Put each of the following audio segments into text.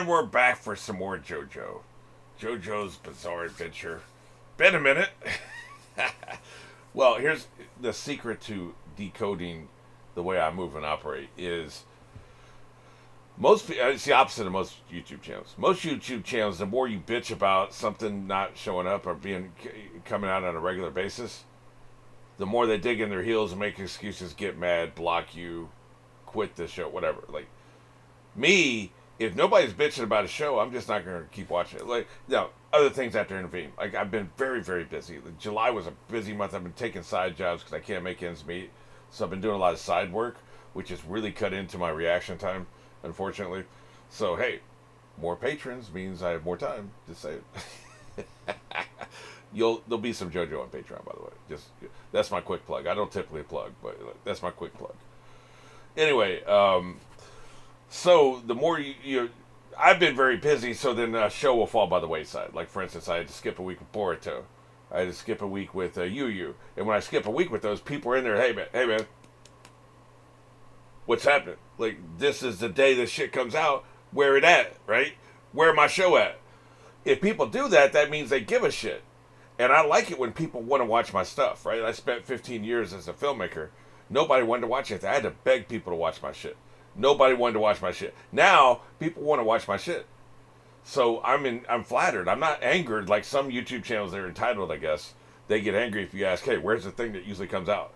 And we're back for some more JoJo. JoJo's Bizarre Adventure. Been a minute. Well, here's the secret to decoding the way I move and operate is it's the opposite of most YouTube channels. Most YouTube channels, the more you bitch about something not showing up or coming out on a regular basis, the more they dig in their heels and make excuses, get mad, block you, quit the show, whatever. Like me, if nobody's bitching about a show, I'm just not going to keep watching it. Like, other things have to intervene. Like, I've been very, very busy. July was a busy month. I've been taking side jobs because I can't make ends meet. So I've been doing a lot of side work, which has really cut into my reaction time, unfortunately. So, hey, more patrons means I have more time. Just say it. There'll be some JoJo on Patreon, by the way. That's my quick plug. I don't typically plug, but that's my quick plug. Anyway, so the more I've been very busy, so then a show will fall by the wayside. Like, for instance, I had to skip a week with Boruto. I had to skip a week with Yu. And when I skip a week with those, people are in there, hey man, what's happening? Like, this is the day this shit comes out. Where it at, right? Where my show at? If people do that, that means they give a shit. And I like it when people want to watch my stuff, right? I spent 15 years as a filmmaker. Nobody wanted to watch it. I had to beg people to watch my shit. Nobody wanted to watch my shit. Now, people want to watch my shit. So I'm flattered. I'm not angered like some YouTube channels that are entitled, I guess. They get angry if you ask, hey, where's the thing that usually comes out?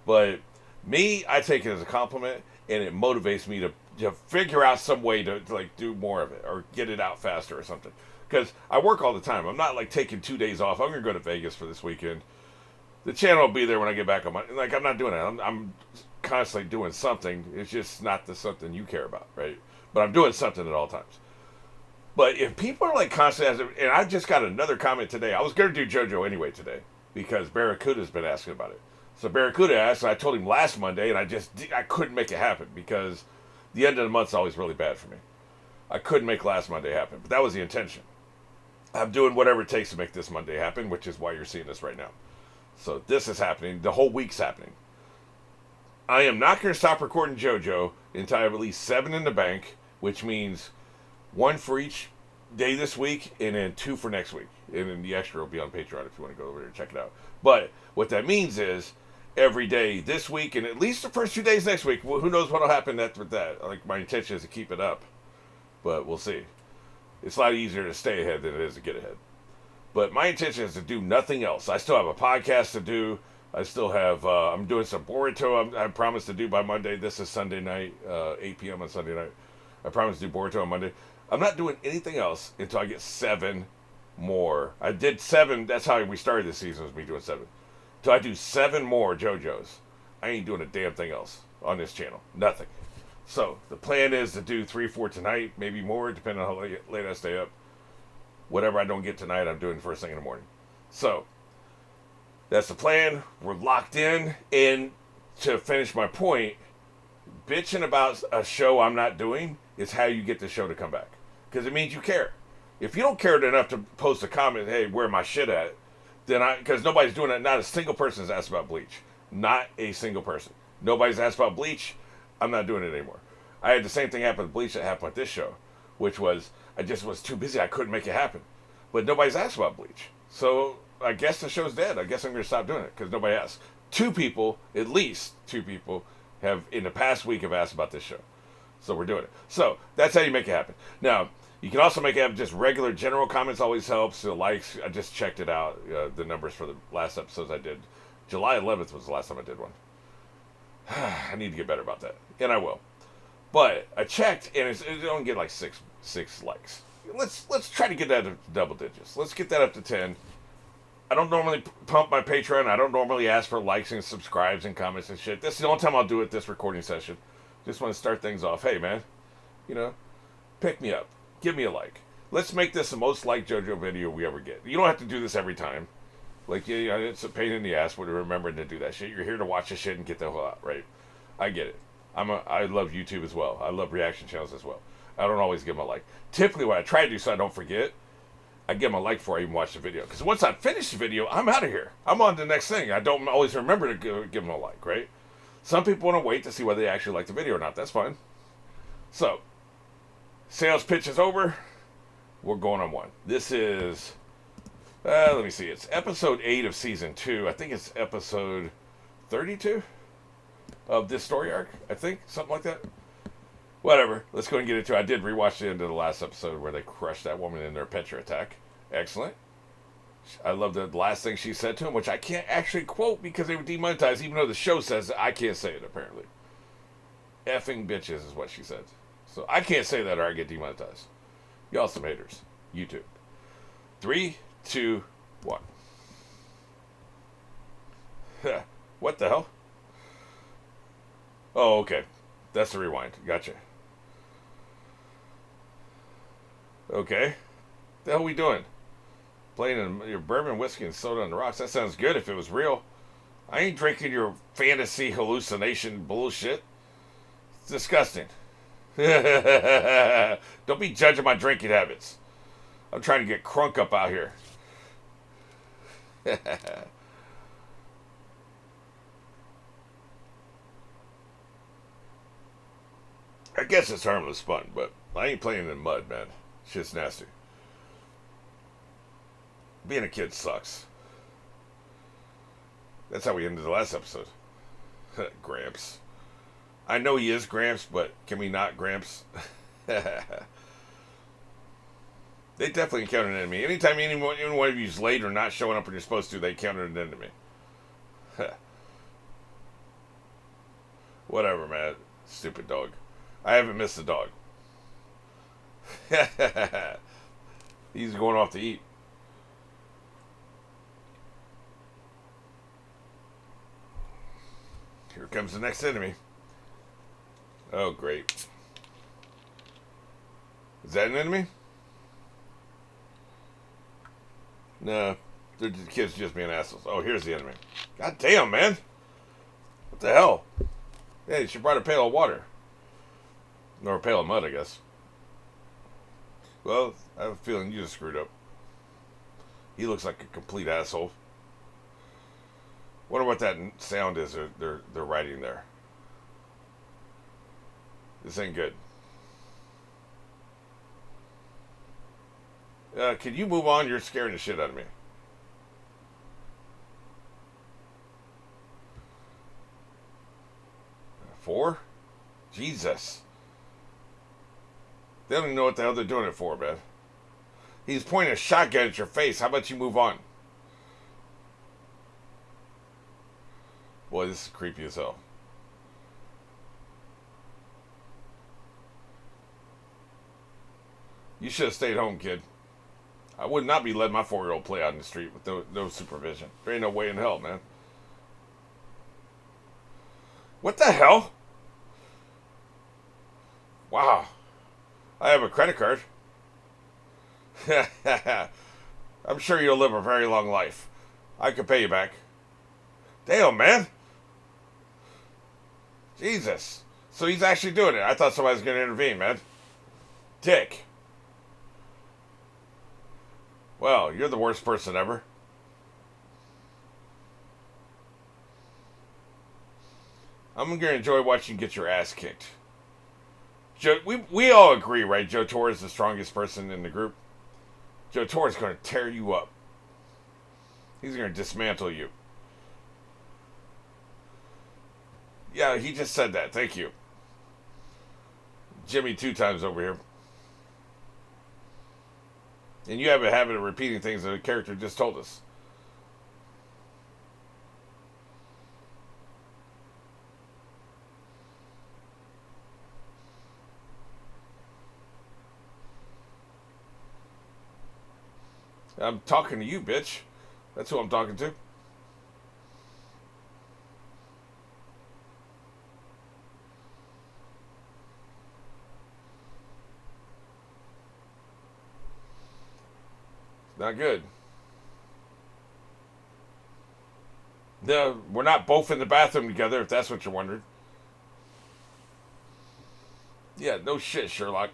But me, I take it as a compliment, and it motivates me to figure out some way to like do more of it or get it out faster or something. Because I work all the time. I'm not like taking 2 days off. I'm going to go to Vegas for this weekend. The channel will be there when I get back on I'm not doing it. I'm constantly doing something. It's just not the something you care about, right? But I'm doing something at all times. But if people are like constantly, and I just got another comment today. I was going to do JoJo anyway today because Barracuda's been asking about it. So Barracuda asked, and I told him last Monday, and I couldn't make it happen because the end of the month's always really bad for me. I couldn't make last Monday happen, but that was the intention. I'm doing whatever it takes to make this Monday happen, which is why you're seeing this right now. So this is happening. The whole week's happening. I am not going to stop recording JoJo until I have at least 7 in the bank, which means 1 for each day this week and then 2 for next week. And then the extra will be on Patreon if you want to go over there and check it out. But what that means is every day this week and at least the first 2 days next week, well, who knows what will happen after that. Like, my intention is to keep it up, but we'll see. It's a lot easier to stay ahead than it is to get ahead. But my intention is to do nothing else. I still have a podcast to do. I still have, I'm doing some Boruto I promised to do by Monday. This is Sunday night, 8 p.m. on Sunday night. I promised to do Boruto on Monday. I'm not doing anything else until I get 7 more. I did 7. That's how we started this season, was me doing 7. Until I do 7 more JoJo's. I ain't doing a damn thing else on this channel. Nothing. So the plan is to do 3, 4 tonight, maybe more, depending on how late I stay up. Whatever I don't get tonight, I'm doing first thing in the morning. So that's the plan. We're locked in. And to finish my point, bitching about a show I'm not doing is how you get the show to come back. Because it means you care. If you don't care enough to post a comment, hey, where my shit at? Then because nobody's doing it. Not a single person has asked about Bleach. Not a single person. Nobody's asked about Bleach. I'm not doing it anymore. I had the same thing happen with Bleach that happened with this show, which was I just was too busy. I couldn't make it happen. But nobody's asked about Bleach. So I guess the show's dead. I guess I'm going to stop doing it because nobody asked. 2 people, at least 2 people, have in the past week have asked about this show. So we're doing it. So that's how you make it happen. Now, you can also make it happen. Just regular general comments always helps. The likes, I just checked it out. The numbers for the last episodes I did. July 11th was the last time I did one. I need to get better about that. And I will. But I checked, and it don't get like six likes. Let's try to get that to double digits. Let's get that up to 10. I don't normally pump my Patreon. I don't normally ask for likes and subscribes and comments and shit. This is the only time I'll do it, this recording session. Just want to start things off. Hey, man, pick me up. Give me a like. Let's make this the most liked JoJo video we ever get. You don't have to do this every time. Like, it's a pain in the ass when you're remembering to do that shit. You're here to watch the shit and get the hell out, right? I get it. I love YouTube as well. I love reaction channels as well. I don't always give them a like. Typically, what I try to do so I don't forget, I give them a like before I even watch the video. Because once I finish the video, I'm out of here. I'm on to the next thing. I don't always remember to give them a like, right? Some people want to wait to see whether they actually like the video or not. That's fine. So, Sales pitch is over. We're going on one. This is, let me see. It's episode 8 of season 2. I think it's episode 32 of this story arc. I think something like that. Whatever. Let's go and get into it. I did rewatch the end of the last episode where they crushed that woman in their Petra attack. Excellent. I love the last thing she said to him, which I can't actually quote because they were demonetized, even though the show says I can't say it, apparently. Effing bitches is what she said. So I can't say that or I get demonetized. Y'all some haters. YouTube. 3, 2, 1. What the hell? Oh, okay. That's the rewind. Gotcha. Okay. The hell are we doing? Playing in your bourbon, whiskey, and soda on the rocks. That sounds good if it was real. I ain't drinking your fantasy hallucination bullshit. It's disgusting. Don't be judging my drinking habits. I'm trying to get crunk up out here. I guess it's harmless fun, but I ain't playing in mud, man. Shit's nasty. Being a kid sucks. That's how we ended the last episode. Gramps. I know he is Gramps, but can we not Gramps? They definitely encountered an enemy. Anytime any one of you's late or not showing up when you're supposed to, they encountered an enemy. Whatever, man. Stupid dog. I haven't missed a dog. He's going off to eat. Here comes the next enemy. Oh, great. Is that an enemy? No. The kid's just being assholes. Oh, here's the enemy. God damn, man. What the hell? Hey, she brought a pail of water. Or a pail of mud, I guess. Well, I have a feeling you just screwed up. He looks like a complete asshole. Wonder what that sound is they're writing there. This ain't good. Can you move on? You're scaring the shit out of me. Four? Jesus. They don't even know what the hell they're doing it for, man. He's pointing a shotgun at your face. How about you move on? Boy, this is creepy as hell. You should have stayed home, kid. I would not be letting my 4-year-old play out in the street with no supervision. There ain't no way in hell, man. What the hell? Wow. I have a credit card. I'm sure you'll live a very long life. I could pay you back. Damn, man. Jesus. So he's actually doing it. I thought somebody was going to intervene, man. Dick. Well, you're the worst person ever. I'm going to enjoy watching you get your ass kicked. We all agree, right? Joe Torre is the strongest person in the group. Joe Torre is going to tear you up. He's going to dismantle you. Yeah, he just said that. Thank you. Jimmy 2 times over here. And you have a habit of repeating things that a character just told us. I'm talking to you, bitch. That's who I'm talking to. Not good. No, we're not both in the bathroom together, if that's what you're wondering. Yeah, no shit, Sherlock.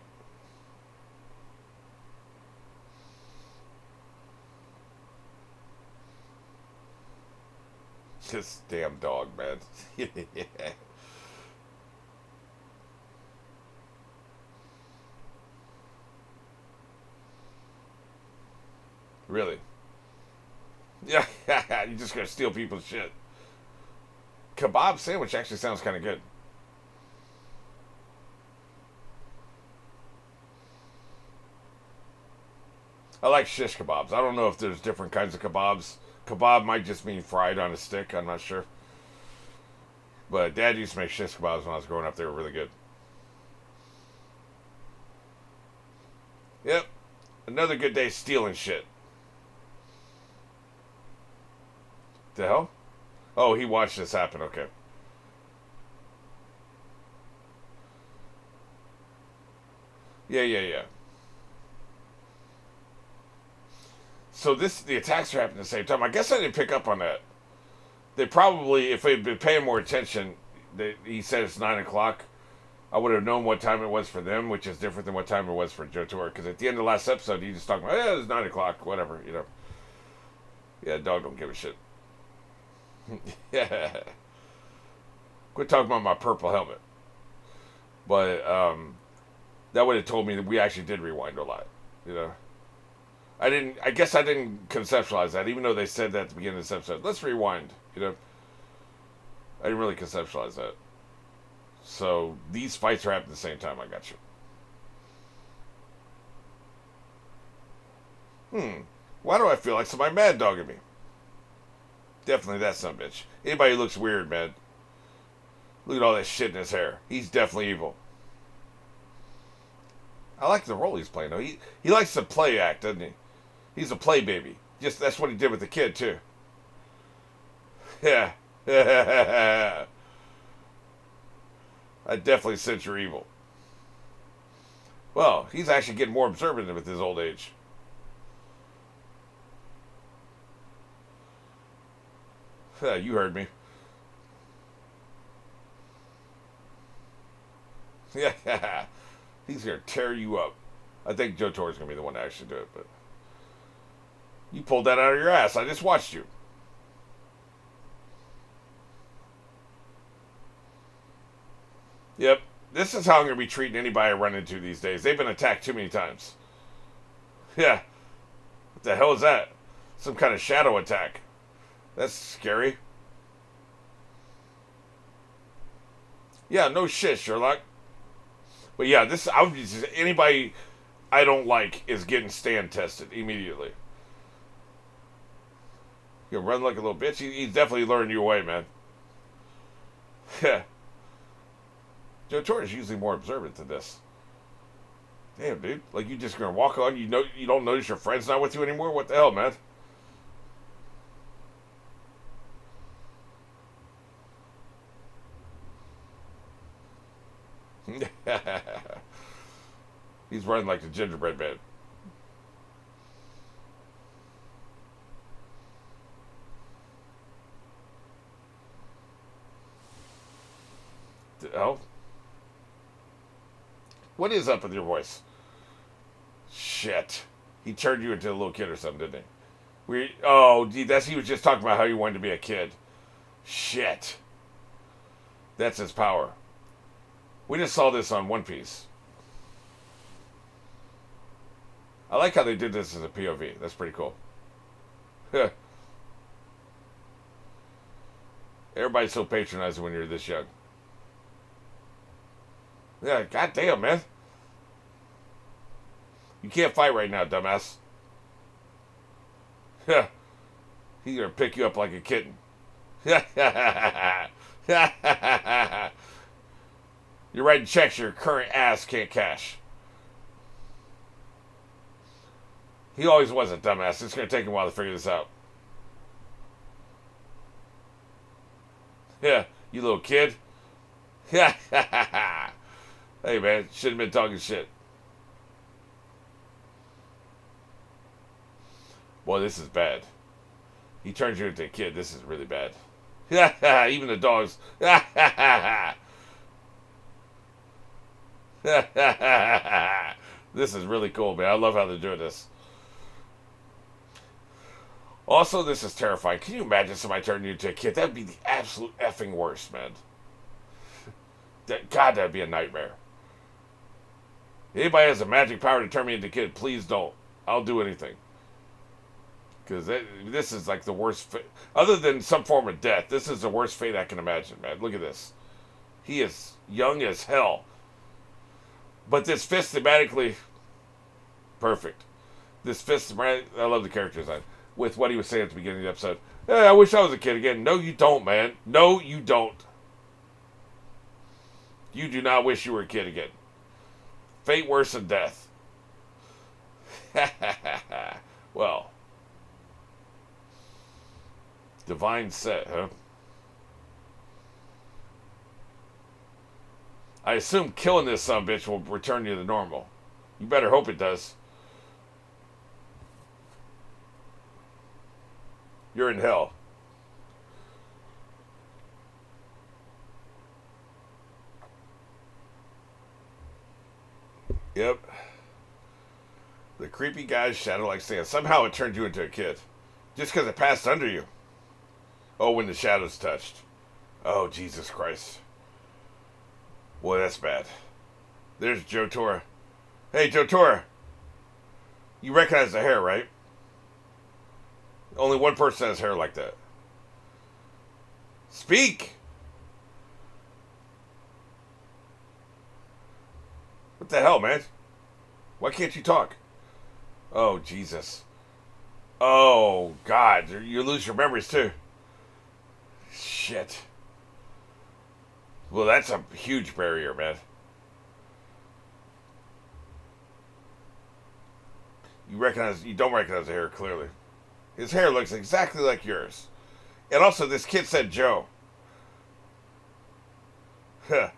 This damn dog, man. Really? Yeah, you're just gonna steal people's shit. Kebab sandwich actually sounds kind of good. I like shish kebabs. I don't know if there's different kinds of kebabs. Kebab might just mean fried on a stick. I'm not sure. But Dad used to make shish kebabs when I was growing up. They were really good. Yep. Another good day stealing shit. The hell? Oh, he watched this happen. Okay. Yeah. So the attacks are happening at the same time. I guess I didn't pick up on that. They probably, if they'd been paying more attention, he said it's 9 o'clock. I would have known what time it was for them, which is different than what time it was for JoJo. Because at the end of the last episode, he just talking about, yeah, it's 9 o'clock, whatever, you know. Yeah, dog don't give a shit. Yeah. Quit talking about my purple helmet. But that would have told me that we actually did rewind a lot, you know. I guess I didn't conceptualize that, even though they said that at the beginning of this episode. Let's rewind, you know. I didn't really conceptualize that. So these fights are happening at the same time. I got you. Why do I feel like somebody mad dogging me? Definitely that son of a bitch. Anybody who looks weird, man. Look at all that shit in his hair. He's definitely evil. I like the role he's playing, though. He likes to play act, doesn't he? He's a play baby. Just that's what he did with the kid, too. Yeah. I definitely sense you're evil. Well, he's actually getting more observant with his old age. You heard me. Yeah. He's going to tear you up. I think Joe Torre's going to be the one to actually do it, but you pulled that out of your ass. I just watched you. Yep. This is how I'm going to be treating anybody I run into these days. They've been attacked too many times. Yeah. What the hell is that? Some kind of shadow attack. That's scary. Yeah, no shit, Sherlock. But yeah, anybody I don't like is getting stand tested immediately. You run like a little bitch. He's definitely learning your way, man. Yeah. Joe Torre is usually more observant than this. Damn, dude. Like, you just gonna walk on, you don't notice your friend's not with you anymore? What the hell, man? He's running like the gingerbread man. Oh? What is up with your voice? Shit. He turned you into a little kid or something, didn't he? He was just talking about how he wanted to be a kid. Shit. That's his power. We just saw this on One Piece. I like how they did this as a POV. That's pretty cool. Everybody's so patronizing when you're this young. Yeah, goddamn, man. You can't fight right now, dumbass. Yeah. He's gonna pick you up like a kitten. You're writing checks your current ass can't cash. He always was a dumbass. It's gonna take him a while to figure this out. Yeah, you little kid. Hey man, shouldn't have been talking shit. Boy, this is bad. He turns you into a kid. This is really bad. Even the dogs. This is really cool, man. I love how they're doing this. Also, this is terrifying. Can you imagine somebody turning you into a kid? That would be the absolute effing worst, man. God, that'd be a nightmare. Anybody has a magic power to turn me into a kid, please don't. I'll do anything. Because this is like the worst fate. Other than some form of death, this is the worst fate I can imagine, man. Look at this. He is young as hell. But this fist thematically perfect. This fist, I love the character design. With what he was saying at the beginning of the episode. Hey, I wish I was a kid again. No, you don't, man. No, you don't. You do not wish you were a kid again. Fate worse than death. Well. Divine set, huh? I assume killing this son of a bitch will return you to normal. You better hope it does. You're in hell. Yep. The creepy guy's shadow like sand. Somehow it turned you into a kid. Just because it passed under you. Oh, when the shadows touched. Oh, Jesus Christ. Boy, that's bad. There's Joe Tora. Hey, Joe Tora. You recognize the hair, right? Only one person has hair like that. Speak! What the hell, man? Why can't you talk? Oh, Jesus. Oh, God. You lose your memories, too. Shit. Well, that's a huge barrier, man. You don't recognize the hair, clearly. His hair looks exactly like yours. And also, this kid said Joe. Huh.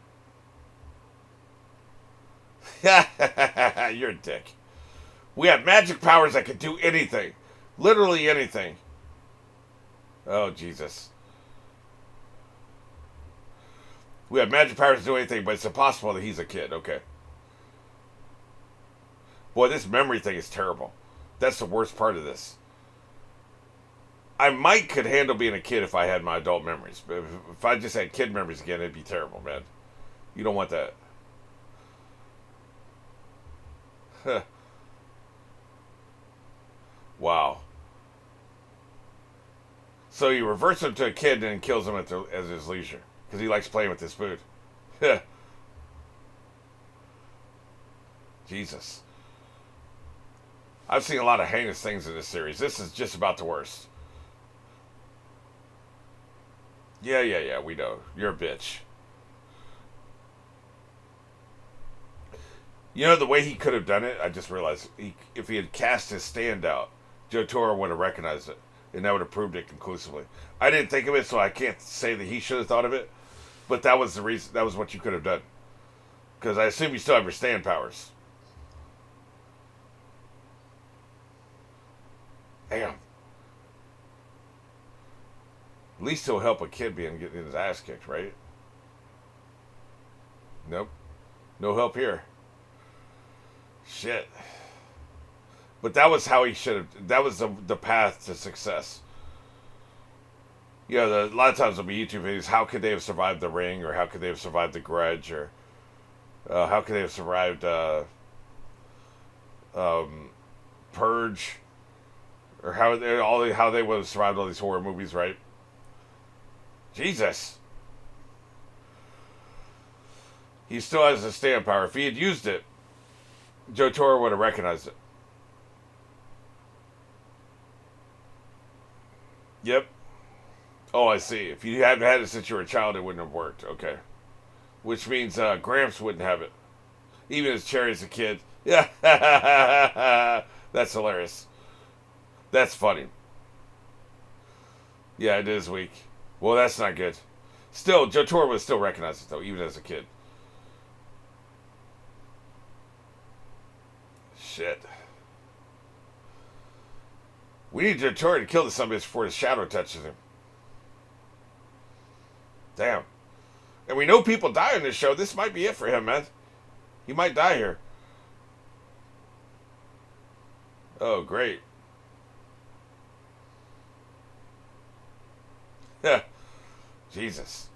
You're a dick. We have magic powers that can do anything. Literally anything. Oh, Jesus. We have magic powers to do anything, but it's impossible that he's a kid. Okay. Boy, this memory thing is terrible. That's the worst part of this. I could handle being a kid if I had my adult memories. But if I just had kid memories again, it'd be terrible, man. You don't want that. Huh. Wow. So you reverse him to a kid and then kills him at his leisure. Because he likes playing with his food. Jesus. I've seen a lot of heinous things in this series. This is just about the worst. Yeah, we know. You're a bitch. You know, the way he could have done it, I just realized, if he had cast his stand out, Joe Toro would have recognized it, and that would have proved it conclusively. I didn't think of it, so I can't say that he should have thought of it, but that was the reason. That was what you could have done. Because I assume you still have your stand powers. Damn. At least he'll help a kid getting his ass kicked, right? Nope. No help here. Shit. But that was how he should have. That was the path to success. You know, a lot of times there'll be YouTube videos. How could they have survived the ring, or how could they have survived the grudge, or how could they have survived Purge, or how they would have survived all these horror movies, right? Jesus. He still has his stand power. If he had used it, Joe Toro would have recognized it. Yep. Oh, I see. If you hadn't had it since you were a child, it wouldn't have worked. Okay. Which means Gramps wouldn't have it. Even as Cherry as a kid. Yeah. That's hilarious. That's funny. Yeah, it is weak. Well, that's not good. Still, Joe Toro would still recognize it, though, even as a kid. Shit. We need Joe Toro to kill the son of a bitch before his shadow touches him. Damn. And we know people die in this show. This might be it for him, man. He might die here. Oh, great. Yeah. Jesus.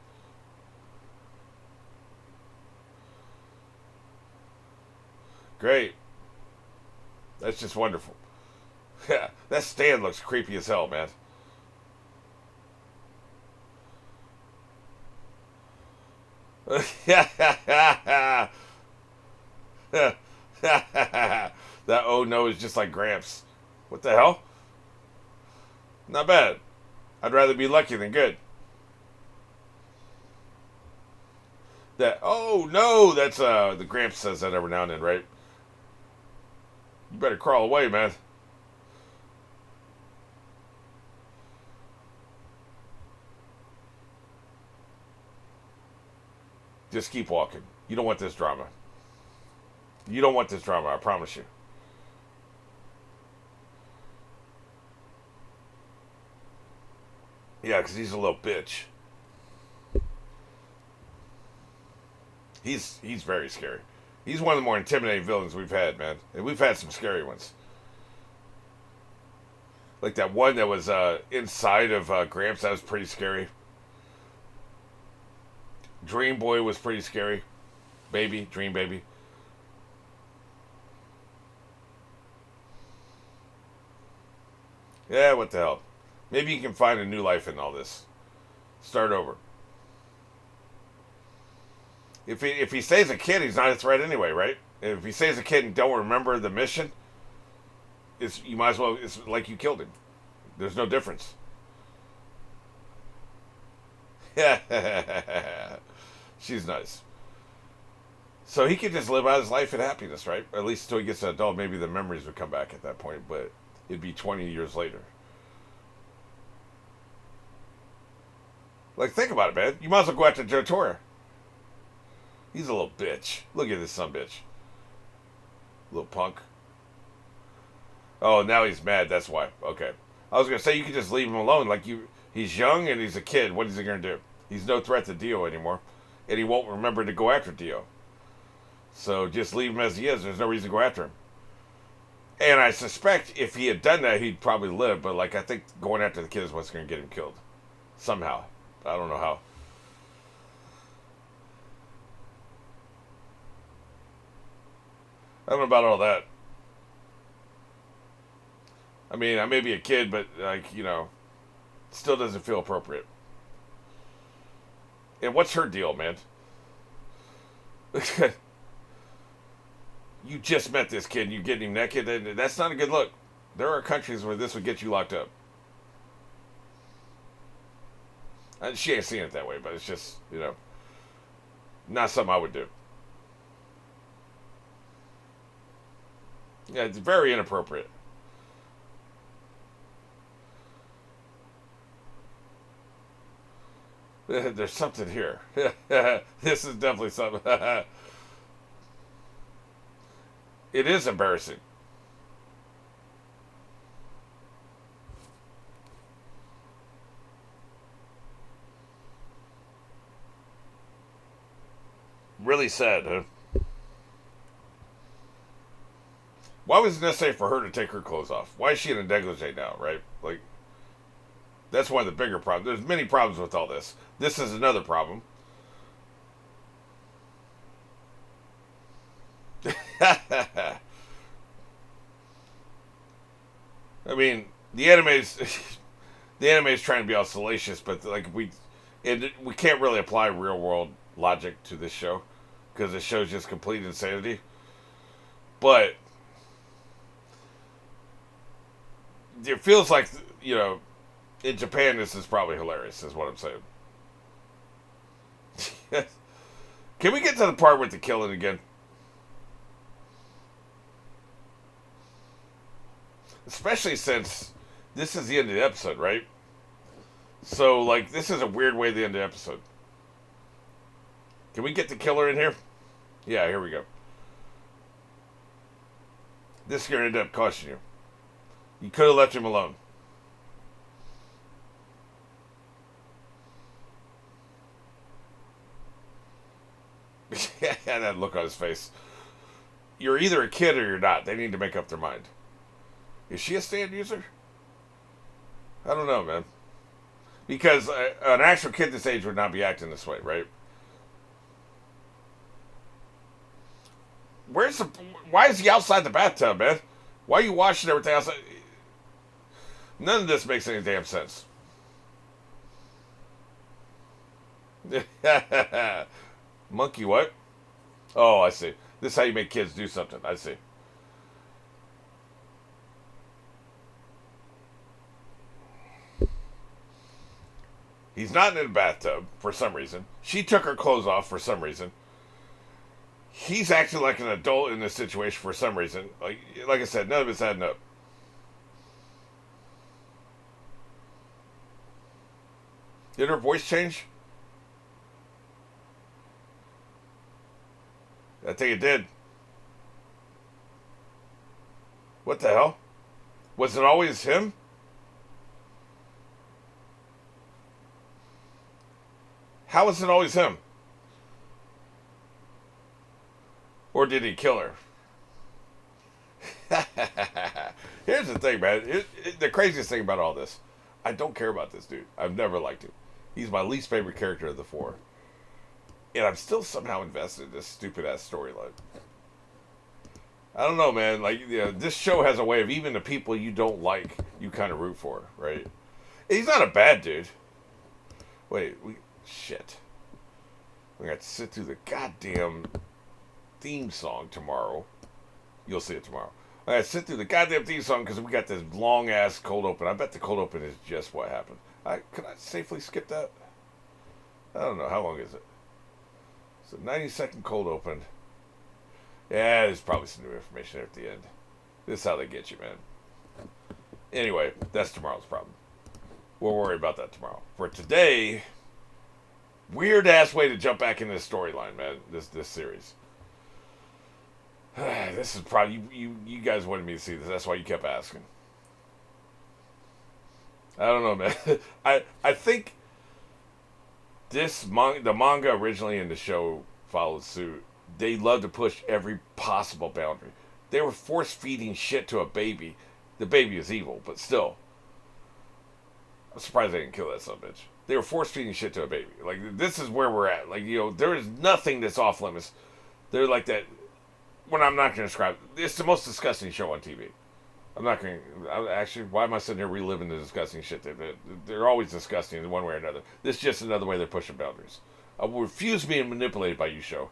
Great. That's just wonderful. Yeah, that stand looks creepy as hell, man. That oh no is just like Gramps. What the hell? Not bad. I'd rather be lucky than good. That oh no, that's the Gramps says that every now and then, right? You better crawl away, man. Just keep walking. You don't want this drama. You don't want this drama, I promise you. Yeah, because he's a little bitch. He's very scary. He's one of the more intimidating villains we've had, man. And we've had some scary ones. Like that one that was inside of Gramps, that was pretty scary. Dream Boy was pretty scary. Baby, Dream Baby. Yeah, what the hell? Maybe you can find a new life in all this. Start over. If he stays a kid, he's not a threat anyway, right? If he stays a kid and don't remember the mission, it's you might as well. It's like you killed him. There's no difference. She's nice. So he could just live out his life in happiness, right? At least until he gets an adult. Maybe the memories would come back at that point, but it'd be 20 years later. Like, think about it, man. You might as well go after Jotora. He's a little bitch. Look at this son bitch. Little punk. Oh, now he's mad. That's why. Okay. I was gonna say you could just leave him alone. Like he's young and he's a kid. What is he gonna do? He's no threat to Dio anymore, and he won't remember to go after Dio. So just leave him as he is. There's no reason to go after him. And I suspect if he had done that, he'd probably live. But like I think going after the kid is what's gonna get him killed, somehow. I don't know how. I don't know about all that. I mean, I may be a kid, but like still doesn't feel appropriate. And what's her deal, man? You just met this kid, and you getting him naked, and that's not a good look. There are countries where this would get you locked up. And she ain't seeing it that way, but it's just not something I would do. Yeah, it's very inappropriate. There's something here. This is definitely something. It is embarrassing. Really sad, huh? Why was it necessary for her to take her clothes off? Why is she in a negligee now, right? Like, that's one of the bigger problems. There's many problems with all this. This is another problem. I mean, the anime's the anime's trying to be all salacious, but like we can't really apply real world logic to this show because the show's just complete insanity. But it feels like in Japan this is probably hilarious. Is what I'm saying. Can we get to the part with the killing again? Especially since this is the end of the episode, right? So, like, this is a weird way to end the episode. Can we get the killer in here? Yeah, here we go. This is going to end up costing you. You could have left him alone. Yeah, that look on his face. You're either a kid or you're not. They need to make up their mind. Is she a stand user? I don't know, man. Because an actual kid this age would not be acting this way, right? Why is he outside the bathtub, man? Why are you washing everything outside? None of this makes any damn sense. Monkey what? Oh, I see. This is how you make kids do something. I see. He's not in a bathtub for some reason. She took her clothes off for some reason. He's acting like an adult in this situation for some reason. Like I said, none of it's adding up. Did her voice change? I think it did. What the hell? Was it always him? How was it always him? Or did he kill her? Here's the thing, man. The craziest thing about all this, I don't care about this dude. I've never liked him. He's my least favorite character of the four. And I'm still somehow invested in this stupid ass storyline. I don't know, man. Like, you know, this show has a way of even the people you don't like, you kind of root for, right? He's not a bad dude. Wait, shit. We got to sit through the goddamn theme song tomorrow. You'll see it tomorrow. I got to sit through the goddamn theme song because we got this long ass cold open. I bet the cold open is just what happened. Can I safely skip that? I don't know. How long is it? It's a 90-second cold open. Yeah, there's probably some new information at the end. This is how they get you, man. Anyway, that's tomorrow's problem. We'll worry about that tomorrow. For today, weird ass way to jump back into the storyline, man. This series. This is probably you guys wanted me to see this. That's why you kept asking. I don't know, man. I think the manga originally and the show followed suit. They love to push every possible boundary. They were force feeding shit to a baby. The baby is evil, but still. I'm surprised they didn't kill that son of a bitch. They were force feeding shit to a baby. Like, this is where we're at. Like, you know, there is nothing that's off limits. They're like that. When I'm not going to describe it, it's the most disgusting show on TV. I'm not going to. Actually, why am I sitting here reliving the disgusting shit? They're always disgusting in one way or another. This is just another way they're pushing boundaries. I will refuse being manipulated by you, show.